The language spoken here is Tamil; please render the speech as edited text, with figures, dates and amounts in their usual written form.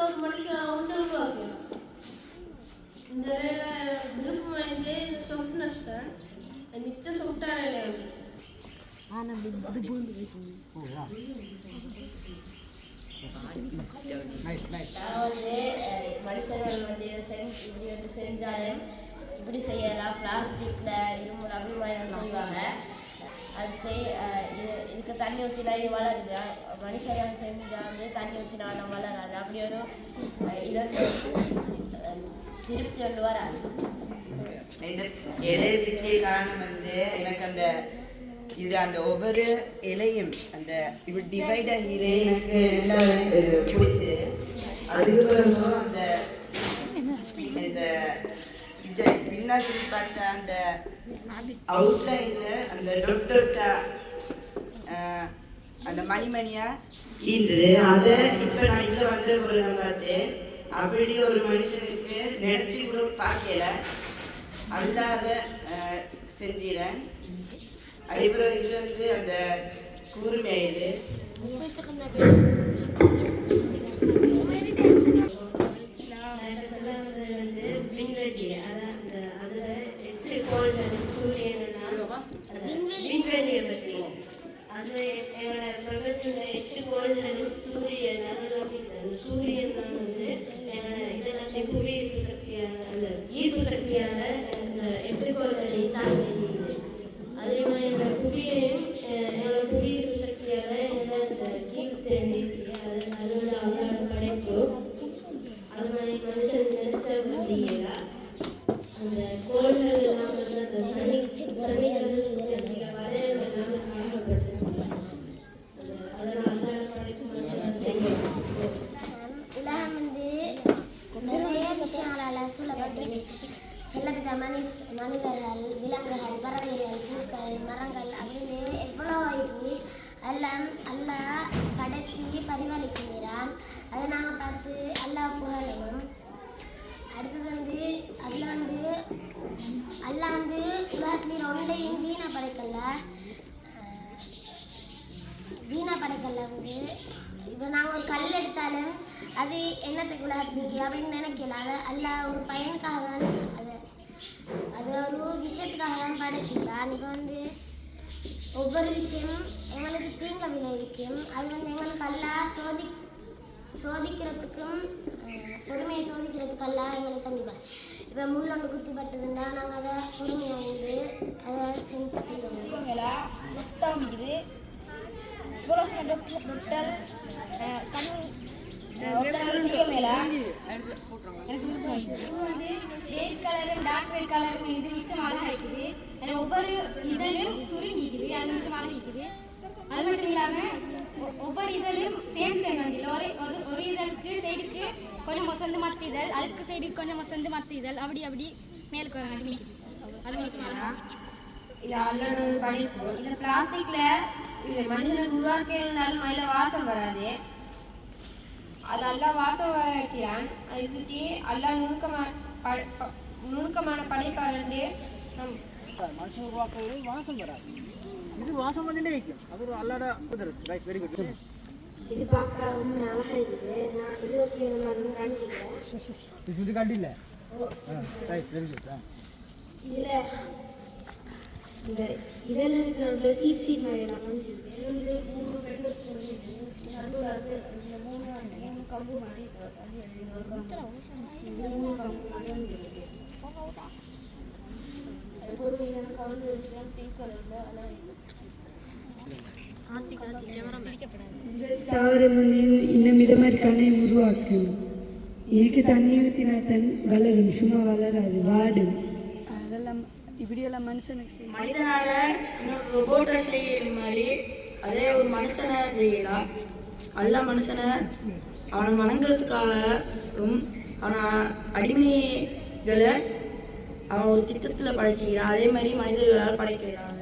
ஒரு மனுஷன் வந்து உருவாக்கலாம். இந்த விருப்பம் வந்து சாஃப்ட்னஸ் தான் மிச்ச சாஃப்டான நிலையம். மனுஷர்கள் வந்து செஞ்சாலும் இப்படி செய்யலாம், பிளாஸ்டிக்ல இரும்புல அப்படி செய்வாங்க. அதுக்கு இதுக்கு தண்ணி ஊற்றினா இது வளருது. மனுஷர்கள் செஞ்சால் வந்து தண்ணி ஊற்றினாலும் வளராது. அப்படி ஒரு இதற்கு திருப்தி கொண்டு வராது. இந்த இலை பிச்சை காரணம் வந்து எனக்கு அந்த இது அந்த ஒவ்வொரு இலையும் அந்த இப்படி டிவைட் ஆகிற எனக்கு நல்லா பிடிச்சி. அதுக்கப்புறம் அந்த இந்த இதை பின்னாடி பார்த்தா அந்த அவுட்லைன்ல அந்த டொட்டா அந்த மணிமணியா இருந்தது. அதை இப்போ நான் இங்கே வந்து ஒரு பார்த்தேன். அப்படி ஒரு மனுஷனுக்கு நினைச்சு கூட பார்க்கல, அல்லாத செஞ்சிறேன். அதுக்கப்புறம் இது வந்து அந்த கூர்மை இது விண்வெளி. அதுல 8 கோள்கள் சூரியன் விண்வெளியை பற்றி அது எங்களோட பிரபஞ்சத்துல 8 கோள்களும் சூரியன். அதில் சூரியன் தான் வந்து எங்களோட இதெல்லாமே புவியீர்ப்பு சக்தியான அந்த ஈர்ப்பு சக்தியான அந்த 8 கோள்களை தாங்கி. அதே மாதிரி எங்களோட புவியையும் எங்களோட புவியீர்ப்பு சக்தியால எங்களை அந்த கீழ்த்து அது வந்து அவங்களோட படைப்பு. அது மாதிரி மனுஷன் நினைச்சவங்க செய்யலாம். அந்த கோள்கள் எல்லாம் வந்து அந்த சனிகள் வரையம் எல்லாமே காணப்படுது. அதனால படைப்பு மனுஷன் செய்யலாம். உலகம் வந்து நிறைய விஷயங்களால் சூழப்பட்டது. செல்லப்பட்ட மனிதர்கள், விலங்குகள், பறவைகள், பூக்கள், மரங்கள் அப்படின்னு எவ்வளோ இருக்கு. எல்லாம் அல்லாஹ் படைச்சி பரிபாலிக்கிறான். அதை நாங்கள் பார்த்து அல்லாஹ் புகழணும். அடுத்தது வந்து அதில் வந்து அல்லாஹ் வந்து உலகத்தில் ஒன்றையும் வீணா படைக்கல வந்து இப்போ நாங்கள் ஒரு கல் எடுத்தாலும் அது என்னத்துக்கு உலகத்துக்கு அப்படின்னு நினைக்கல. அதை அல்லாஹ் ஒரு பயனுக்காக தான் அது ஒரு விஷயத்துக்காக தான் படைச்சிருக்கான். இப்போ வந்து ஒவ்வொரு விஷயமும் எங்களுக்கு தீங்க விளைவிக்கும். அது வந்து எங்களுக்கு எல்லாம் சோதிக்கிறதுக்கும் பொறுமையை சோதிக்கிறதுக்கு எல்லாம் எங்களுக்கு தந்திப்பாங்க. இப்போ முள்ளொன்று குத்திப்பட்டதுன்னா நாங்கள் அதை பொறுமையாக இருந்து அதை செய்வோம். இது இவ்வளோ டொட்டல் ஒவ்வொரு இதழும் சுருங்கிக்குது, அது மிச்சமாக இருக்குது. அது மட்டும் இல்லாம ஒவ்வொரு இதழும் சேம் வந்து ஒரு இதழுக்கு சைடுக்கு கொஞ்சம் மொசந்து மற்ற இதழ், அதுக்கு சைடுக்கு கொஞ்சம் மொசந்து மற்ற இதழ், அப்படி மேலுக்கு வர மாதிரி அது இது அல்லோட ஒரு படிப்பு. இந்த பிளாஸ்டிக்ல இது மனுஷனுக்கு உருவாக்கினாலும் அதில் வாசம் வராது. அது எல்லாம் வாசம் வர வைக்கிறான். அதை சுற்றி எல்லாம் நுணுக்கமான படைப்பாளர் மனுஷன் உருவாக்குறது வாசம் வராது. இது வாசம் வந்துட்டே வைக்கும். அது ஒரு அல்லாட குதிரத்து. Right, very good. இது பார்க்க ரொம்ப அழகாக இருக்குது. நான் இது கண்டில்ல. Right, very good. இதில் இந்த இதில் இருக்கிற சிசி மாதிரி வந்து 3 பெட்ரோஸ் கம்பு மாதிரி தாவரம் வந்து இன்னும் இதை மாதிரி கண்ணையும் உருவாக்கும். இதுக்கு தண்ணி ஊற்றினா வளரும், சும்மா வளராது, வாடும். அதெல்லாம் இப்படியெல்லாம் மனுஷனுக்கு மனிதனால ரோபோட்டை செய்யற மாதிரி அதே ஒரு மனுஷனை செய்யலாம். எல்லா மனுஷனை அவனை வணங்குறதுக்காகவும் அவனை அடிமைகளை அவன் ஒரு திட்டத்தில் படைச்சிக்கிறான். அதே மாதிரி மனிதர்களால் படைக்கிறாங்க.